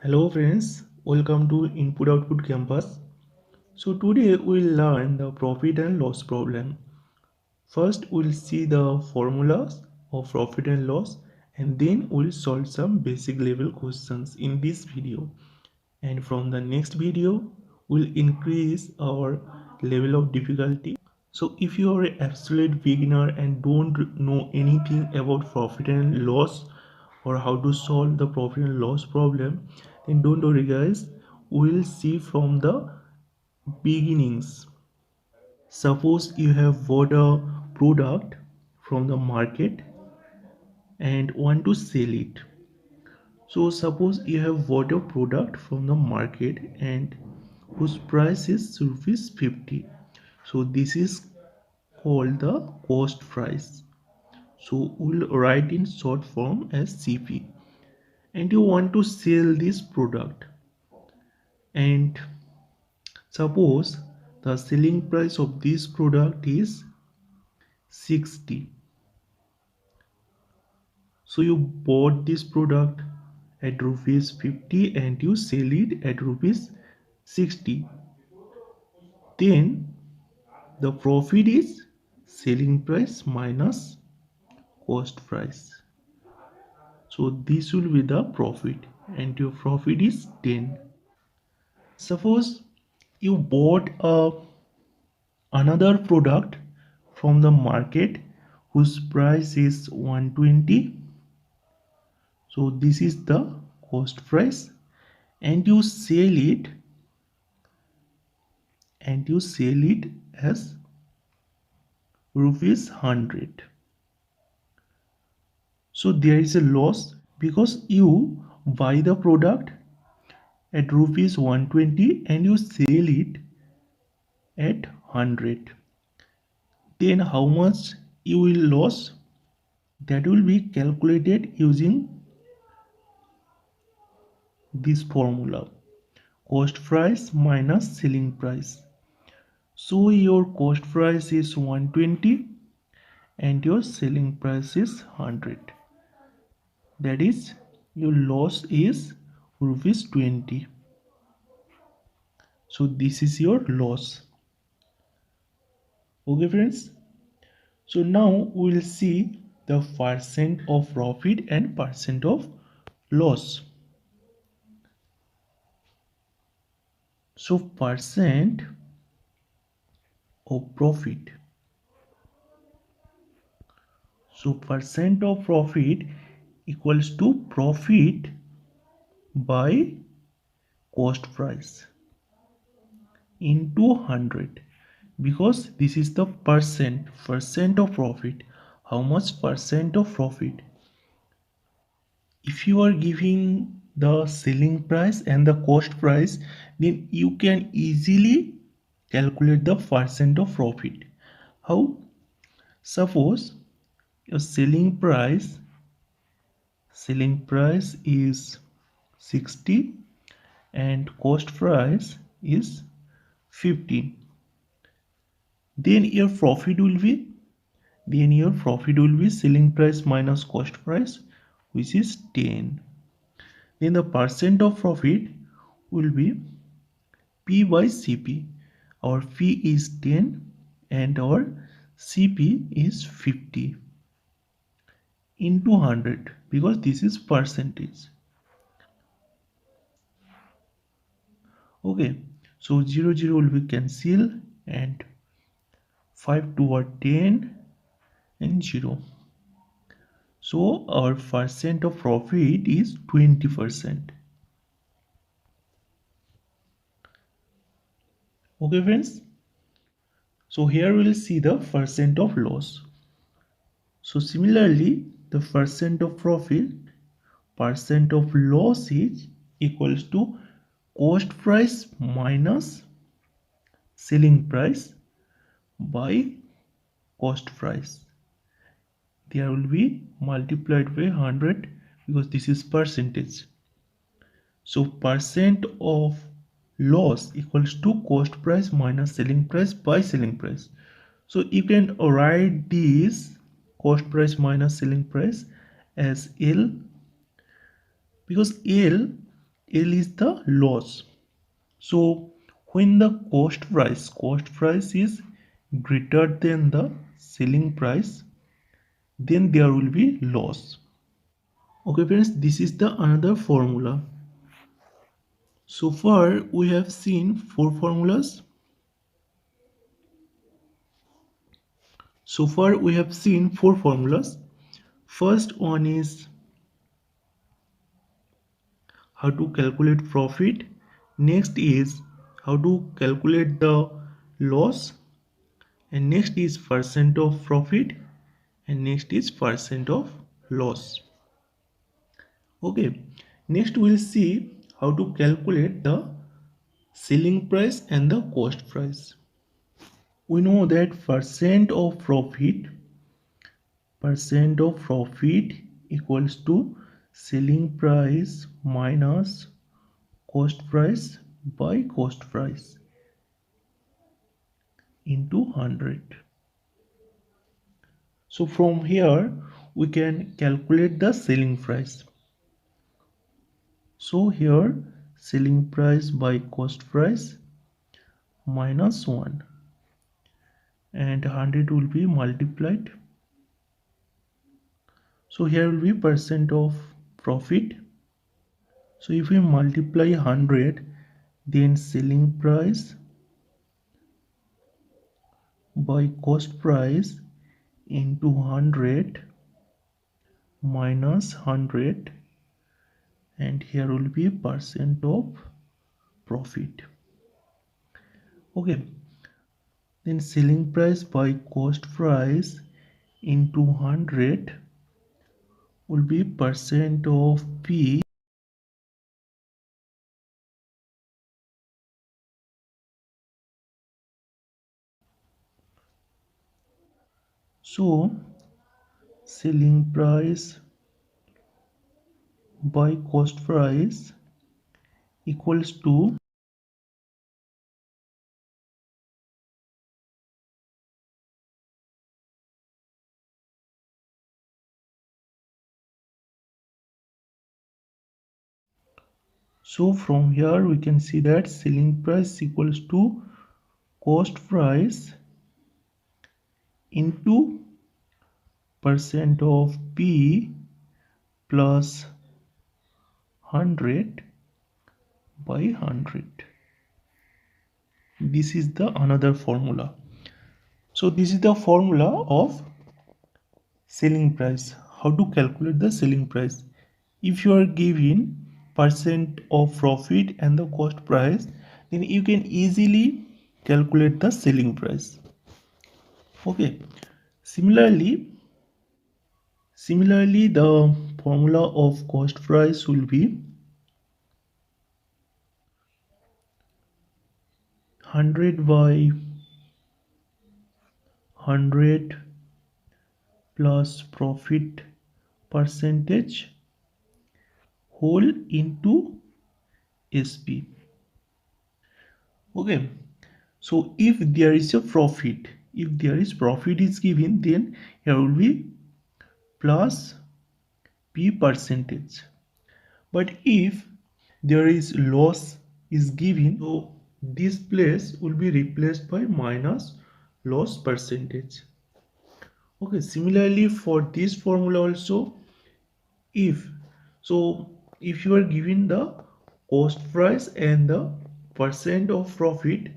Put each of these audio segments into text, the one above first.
Hello friends, welcome to Input Output Campus. So today we'll learn the profit and loss problem. First we'll see the formulas of profit and loss, and then we'll solve some basic level questions in this video. And from the next video we'll increase our level of difficulty. So if you are an absolute beginner and don't know anything about profit and loss or how to solve the profit and loss problem, then don't worry guys, we'll see from the beginnings. Suppose you have bought a product from the market and want to sell it. So suppose you have bought a product from the market and whose price is rupees 50. So this is called the cost price. So we'll write in short form as CP. And you want to sell this product, and suppose the selling price of this product is 60. So you bought this product at rupees 50 and you sell it at rupees 60. Then the profit is selling price minus cost price. So this will be the profit, and your profit is 10. Suppose you bought another product from the market whose price is 120. So this is the cost price, and you sell it as rupees 100. So there is a loss because you buy the product at rupees 120 and you sell it at 100. Then how much you will lose? That will be calculated using this formula: cost price minus selling price. So your cost price is 120 and your selling price is 100. That is, your loss is rupees 20. So this is your loss. Okay friends, so now we will see the percent of profit and percent of loss. So percent of profit. So percent of profit equals to profit by cost price into 100, because this is the percent of profit. How much percent of profit? If you are giving the selling price and the cost price, then you can easily calculate the percent of profit. How? Suppose your selling price is 60 and cost price is 15. Then your profit will be selling price minus cost price, which is 10. Then the percent of profit will be P by CP. Our P is 10 and our CP is 50 into 100, because this is percentage. Okay, so 0 0 will be cancelled and 5 2 are 10 and 0. So our percent of profit is 20%. Okay friends, so here we will see the percent of loss. So similarly, the percent of profit, percent of loss is equals to cost price minus selling price by cost price. There will be multiplied by 100 because this is percentage. So percent of loss equals to cost price minus selling price by selling price. So you can write this cost price minus selling price as L, because L L is the loss. So when the cost price is greater than the selling price, then there will be loss. Okay friends, this is the another formula. So far we have seen four formulas. First one is how to calculate profit. Next is how to calculate the loss. And next is percent of profit. And next is percent of loss. Okay. Next we'll see how to calculate the selling price and the cost price. We know that percent of profit equals to selling price minus cost price by cost price into 100. So from here we can calculate the selling price. So here selling price by cost price minus 1 and 100 will be multiplied. So here will be percent of profit. So if we multiply 100, then selling price by cost price into 100 minus 100, and here will be percent of profit. Okay, then selling price by cost price into 100 will be percent of P. So selling price by cost price equals to so from here we can see that selling price equals to cost price into percent of P plus 100 by 100. This is the another formula. So this is the formula of selling price. How to calculate the selling price? If you are given percent of profit and the cost price, then you can easily calculate the selling price. Okay. Similarly, the formula of cost price will be 100 by 100 plus profit percentage whole into SP. Okay, so if there is profit is given, then here will be plus P percentage. But if there is loss is given, so this place will be replaced by minus loss percentage. Okay, similarly for this formula also, if if you are given the cost price and the percent of profit,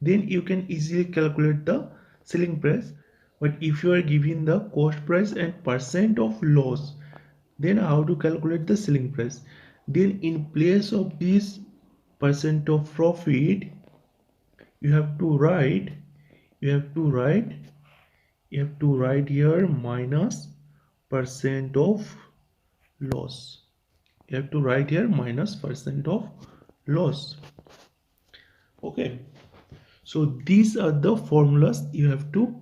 then you can easily calculate the selling price. But if you are given the cost price and percent of loss, then how to calculate the selling price? Then in place of this percent of profit, you have to write you have to write you have to write here minus percent of loss. You have to write here minus percent of loss. Okay, so these are the formulas you have to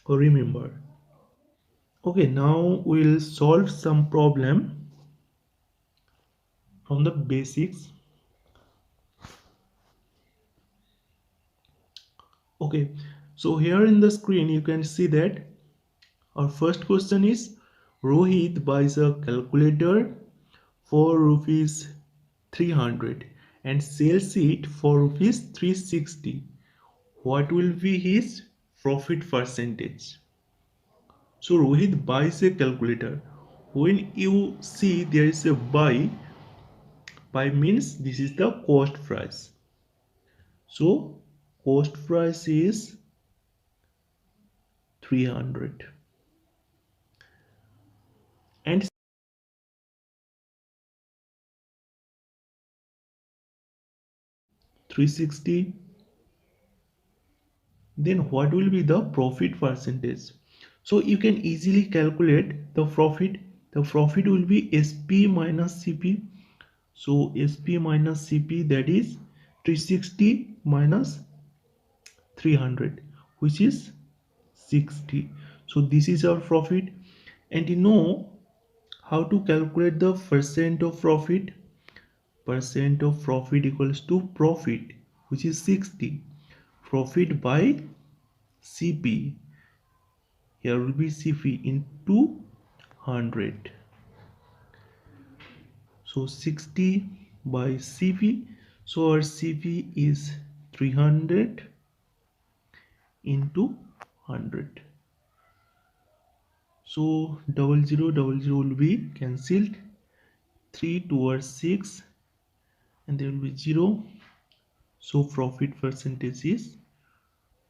remember. Okay, now we'll solve some problem from the basics. Okay, so here in the screen you can see that our first question is Rohit buys a calculator for rupees 300 and sells it for rupees 360. What will be his profit percentage? So Rohit buys a calculator. When you see there is a buy means this is the cost price. So cost price is 300 and 360. Then what will be the profit percentage? So you can easily calculate the profit. The profit will be SP minus CP. So SP minus CP, that is 360 minus 300, which is 60. So this is our profit. And you know how to calculate the percent of profit? Percent of profit equals to profit, which is 60. Profit by CP. Here will be CP into 100. So 60 by CP. So our CP is 300 into 100. So double zero will be cancelled. 3 towards 6 and there will be 0. So profit percentage is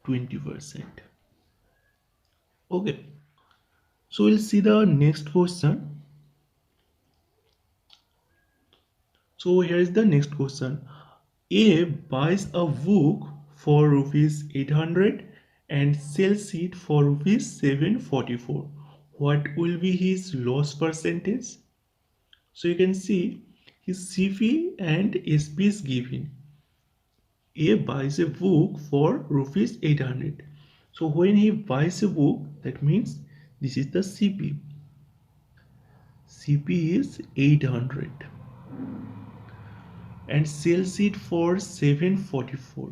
20%. Okay. So we'll see the next question. So here is the next question. A buys a book for rupees 800 and sells it for rupees 744. What will be his loss percentage? So you can see his CP and SP is given. A buys a book for rupees 800. So when he buys a book, that means this is the CP. CP is 800 and sells it for 744.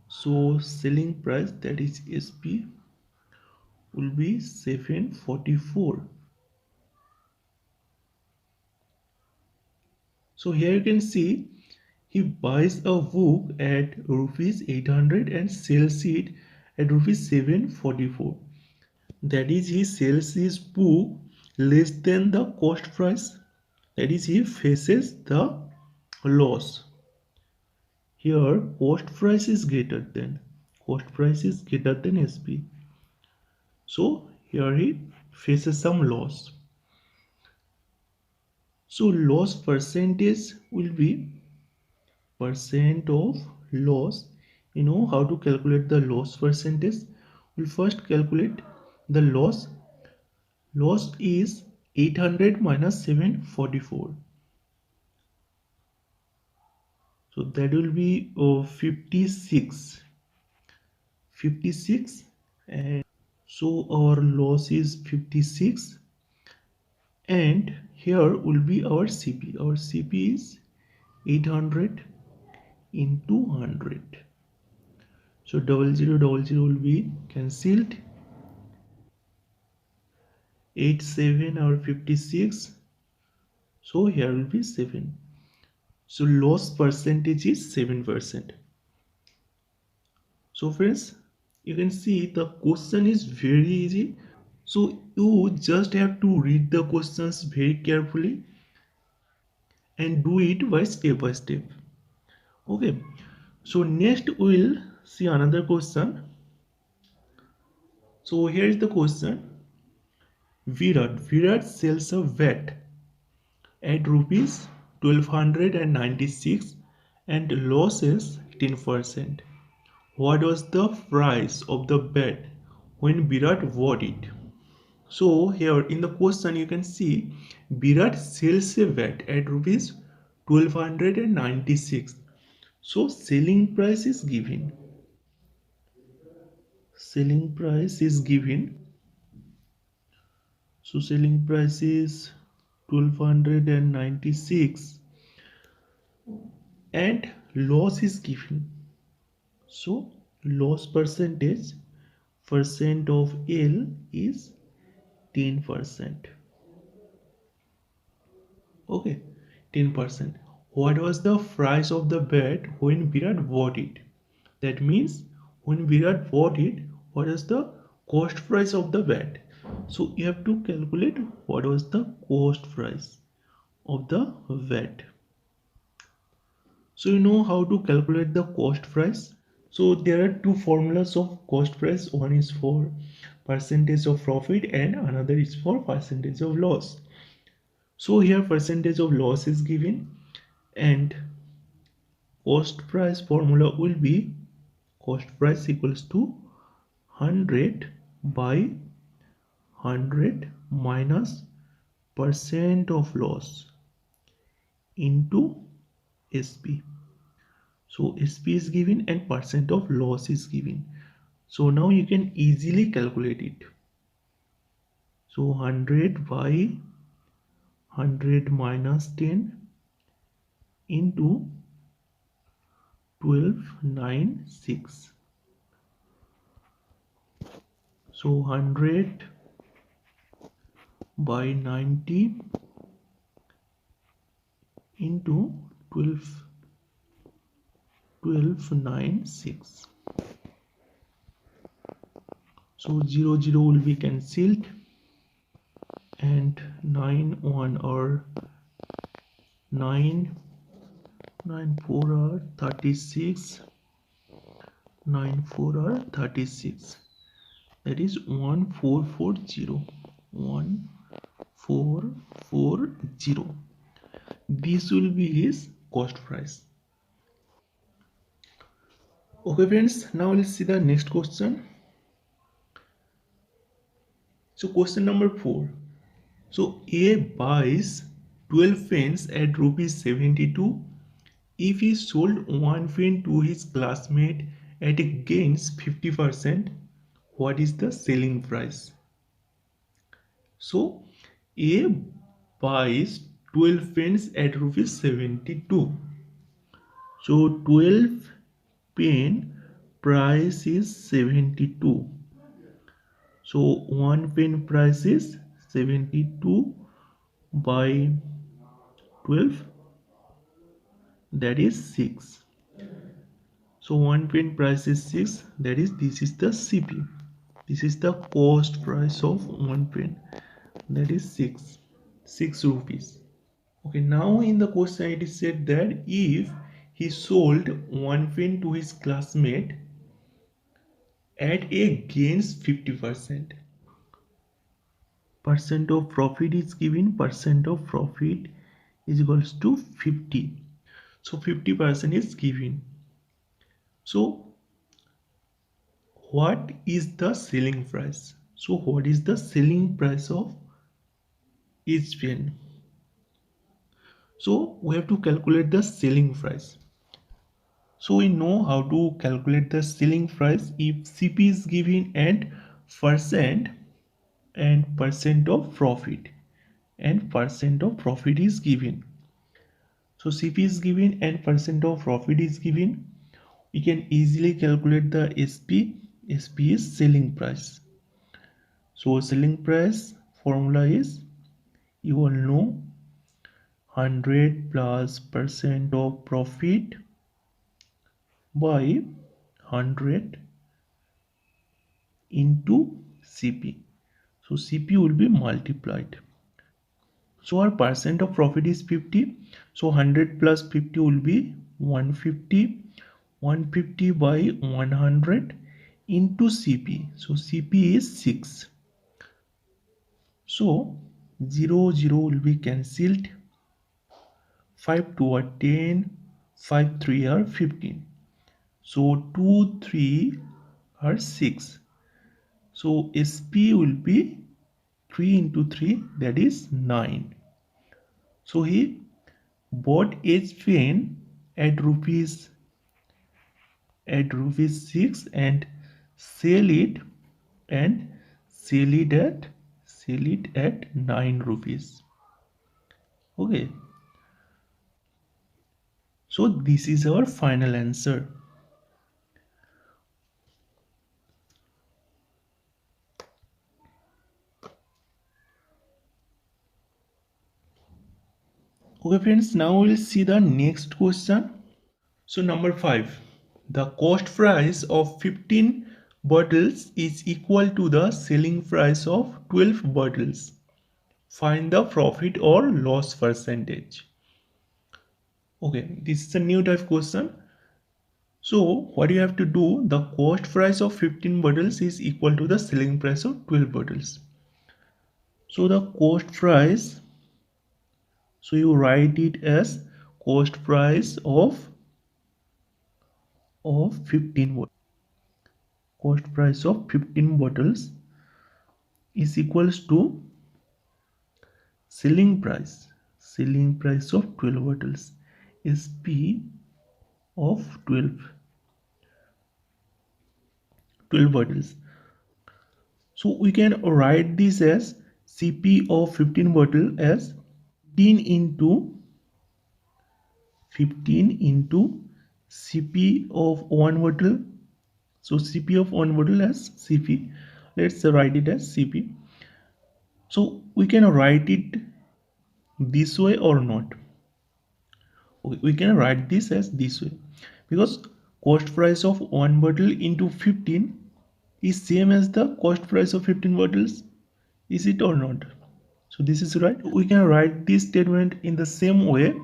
So selling price, that is SP, will be 744. So here you can see he buys a book at rupees 800 and sells it at rupees 744. That is, he sells his book less than the cost price. That is, he faces the loss. Here cost price is greater than SP. So here he faces some loss. So loss percentage will be percent of loss. You know how to calculate the loss percentage? We'll first calculate the loss. Loss is 800 minus 744. So that will be 56. 56, and so our loss is 56, and here will be our CP. Our CP is 800 into 100. So double zero will be cancelled. 8 7 or 56. So here will be 7. So loss percentage is 7%. So friends, you can see the question is very easy. So you just have to read the questions very carefully and do it by step. Okay. So next we'll see another question. So here is the question. Virat sells a vat at rupees 1296 and losses 10%. What was the price of the vat when Virat bought it? So here in the question you can see Virat sells a vat at rupees 1296. So selling price is given. Selling price is given. So selling price is 1296 and loss is given. So loss percent of L is 10%. Okay, 10%. what was the price of the bet when Virat bought it. That means when Virat bought it, what is the cost price of the bet? So you have to calculate what was the cost price of the bet. So you know how to calculate the cost price. So there are two formulas of cost price. One is for percentage of profit and another is for percentage of loss. So here percentage of loss is given and cost price formula will be cost price equals to 100 by 100 minus percent of loss into SP. So SP is given and percent of loss is given. So now you can easily calculate it. So 100 by 100 minus 10 into 1296. So 100 by 90 into 1296. So 0 will be cancelled and 9 1 or 9 9 4 are 36, 9 4 are 36, that is 1440, 1440. This will be his cost price. Okay friends, now let's see the next question. So question number 4. So A buys 12 pens at rupees 72. If he sold one pen to his classmate at a gains 50%, what is the selling price? So A buys 12 pens at rupees 72. So 12 pen price is 72. So one pen price is 72 by 12, that is 6. So one pen price is 6, that is this is the CP. This is the cost price of one pen, that is 6 rupees. Okay, now in the question it is said that if he sold one pen to his classmate at a gains 50%, percent of profit is given, percent of profit is equals to 50. So 50% is given. So what is the selling price? So what is the selling price of each pen? So we have to calculate the selling price. So we know how to calculate the selling price if CP is given percent and percent of profit and percent of profit is given. So CP is given and percent of profit is given. We can easily calculate the SP. SP is selling price. So selling price formula is, you all know, 100 plus percent of profit by 100 into CP. So CP will be multiplied. So our percent of profit is 50. So 100 plus 50 will be 150. 150 by 100 into CP. So CP is 6. So 0 will be cancelled. 5 2 are 10. 5 3 are 15. So 2 3 are 6. So SP will be 3 into 3, that is 9. So he bought each pen at rupees 6 and sell it and sell it at 9 rupees. Okay, so this is our final answer. Okay friends, now we'll see the next question. So number 5, the cost price of 15 bottles is equal to the selling price of 12 bottles. Find the profit or loss percentage. Okay, this is a new type question. So what you have to do, the cost price of 15 bottles is equal to the selling price of 12 bottles. So the cost price, so you write it as cost price of 15 bottles. Cost price of 15 bottles is equals to selling price of 12 bottles is P of 12 bottles. So we can write this as CP of 15 bottle as 15 into CP of 1 bottle. So CP of 1 bottle as CP. Let's write it as CP. So we can write it this way or not. Okay, we can write this as this way because cost price of 1 bottle into 15 is same as the cost price of 15 bottles. Is it or not? So this is right. We can write this statement in the same way.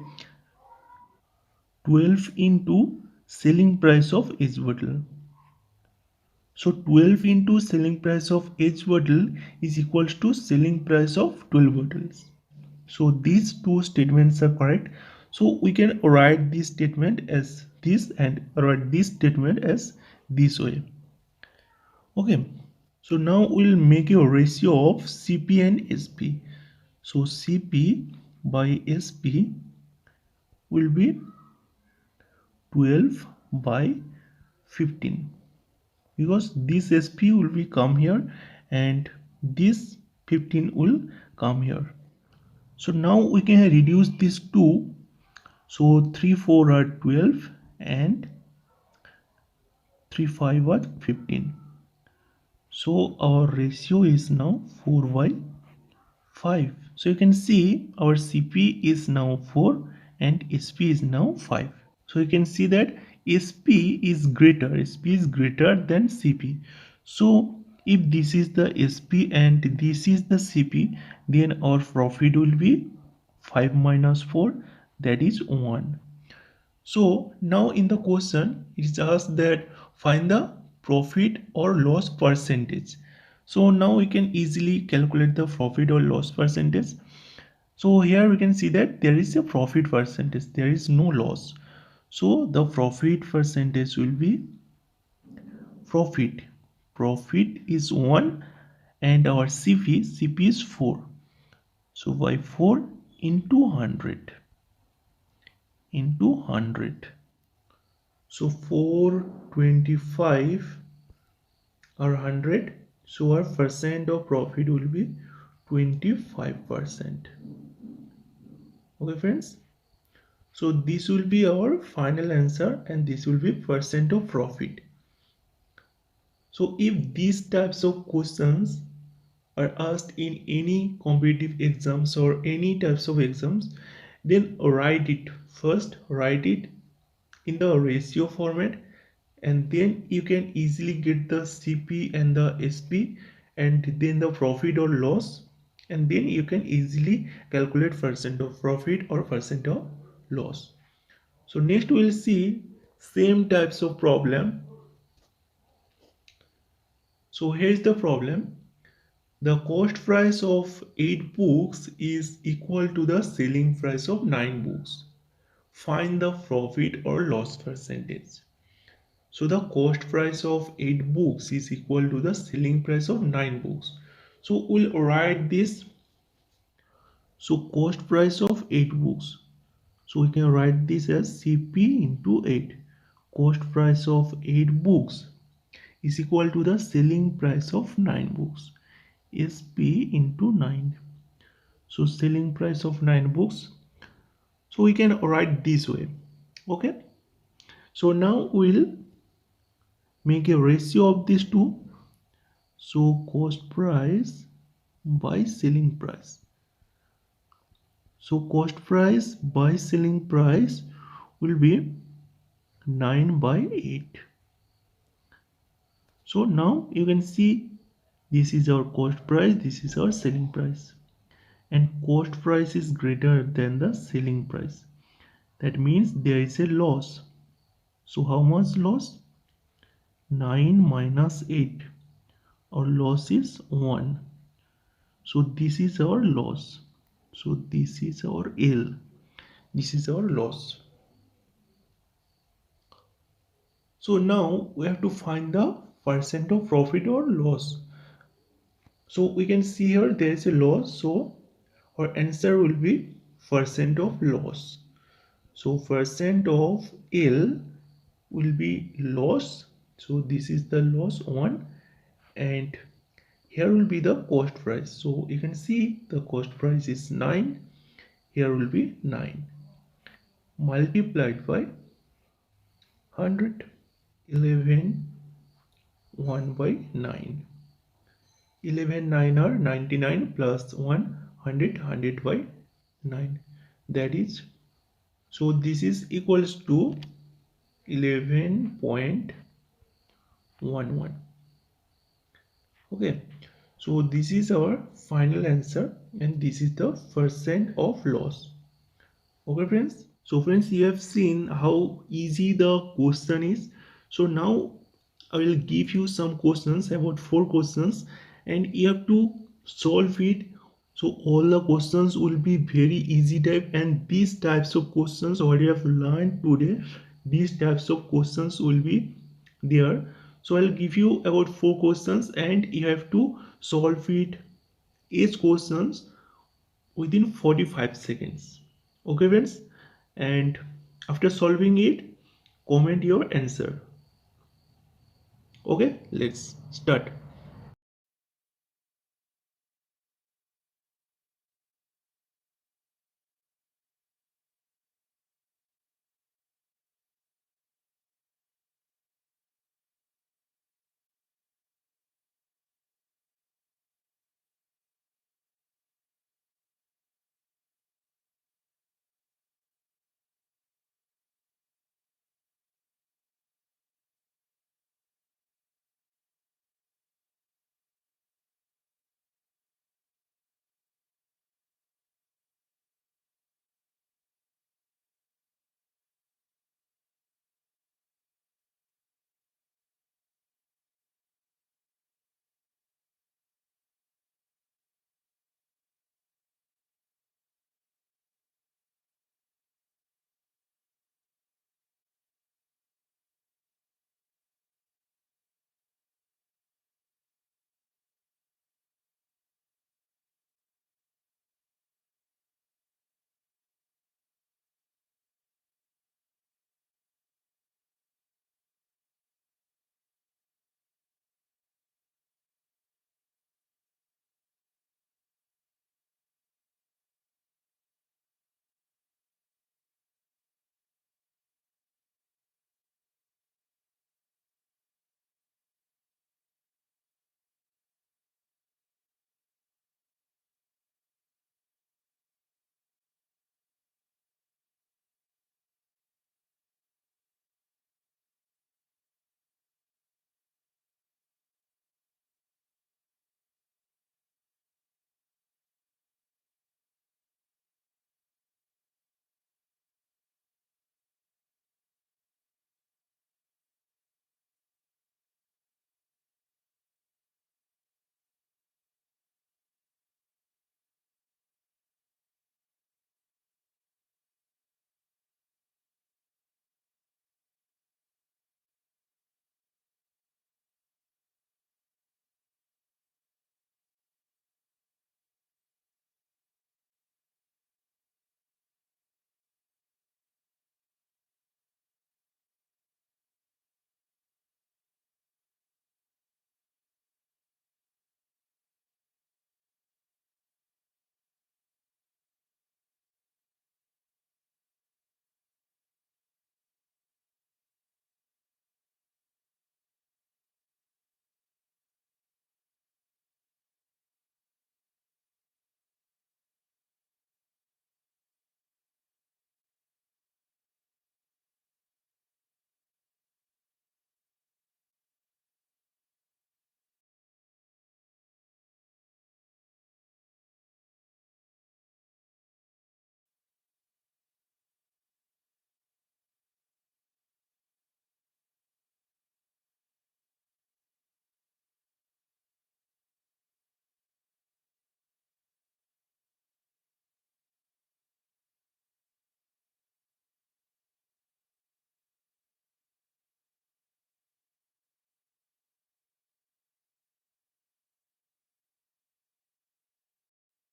12 into selling price of each bottle. So 12 into selling price of each bottle is equals to selling price of 12 bottles. So these two statements are correct. So we can write this statement as this and write this statement as this way. Okay. So now we'll make a ratio of CP and SP. So CP by SP will be 12 by 15 because this SP will be come here and this 15 will come here. So now we can reduce these two. So 3 4 are 12 and 3 5 are 15. So our ratio is now 4 by 5. So you can see our CP is now 4 and SP is now 5. So you can see that SP is greater than CP. So if this is the SP and this is the CP, then our profit will be 5 minus 4, that is 1. So now in the question it is asked that find the profit or loss percentage. So now we can easily calculate the profit or loss percentage. So here we can see that there is a profit percentage, there is no loss. So the profit percentage will be profit. Profit is 1 and our CP is 4. So by 4 into 100 into 100. So 425 or 100. So our percent of profit will be 25%. Okay friends. So this will be our final answer and this will be percent of profit. So if these types of questions are asked in any competitive exams or any types of exams, then write it in the ratio format, and then you can easily get the CP and the SP and then the profit or loss, and then you can easily calculate percent of profit or percent of loss. So next we'll see same types of problem. So here's the problem. The cost price of 8 books is equal to the selling price of 9 books. Find the profit or loss percentage. So the cost price of 8 books is equal to the selling price of 9 books. So we'll write this. So cost price of 8 books. So we can write this as CP into 8. Cost price of 8 books is equal to the selling price of 9 books. SP into 9. So selling price of 9 books. So we can write this way. Okay. So now we'll make a ratio of these two. So cost price by selling price. So cost price by selling price will be 9 by 8. So now you can see this is our cost price, this is our selling price, and cost price is greater than the selling price. That means there is a loss. So how much loss? 9 minus 8. Our loss is 1. So this is our loss. So this is our L. This is our loss. So now we have to find the percent of profit or loss. So we can see here there is a loss. So our answer will be percent of loss. So percent of L will be loss. So this is the loss 1, and here will be the cost price. So you can see the cost price is 9. Here will be 9 multiplied by 100. 11 1 by 9. 11 9 are 99 plus 100 by 9. That is, so this is equals to 11.11. Okay, so this is our final answer, and this is the percent of loss. Okay friends, so friends, you have seen how easy the question is. So now I will give you some questions, about 4 questions, and you have to solve it. So all the questions will be very easy type, and these types of questions what you have learned today, these types of questions will be there. So I'll give you about 4 questions, and you have to solve it, each questions, within 45 seconds. Okay friends, and after solving it, comment your answer. Okay, let's start.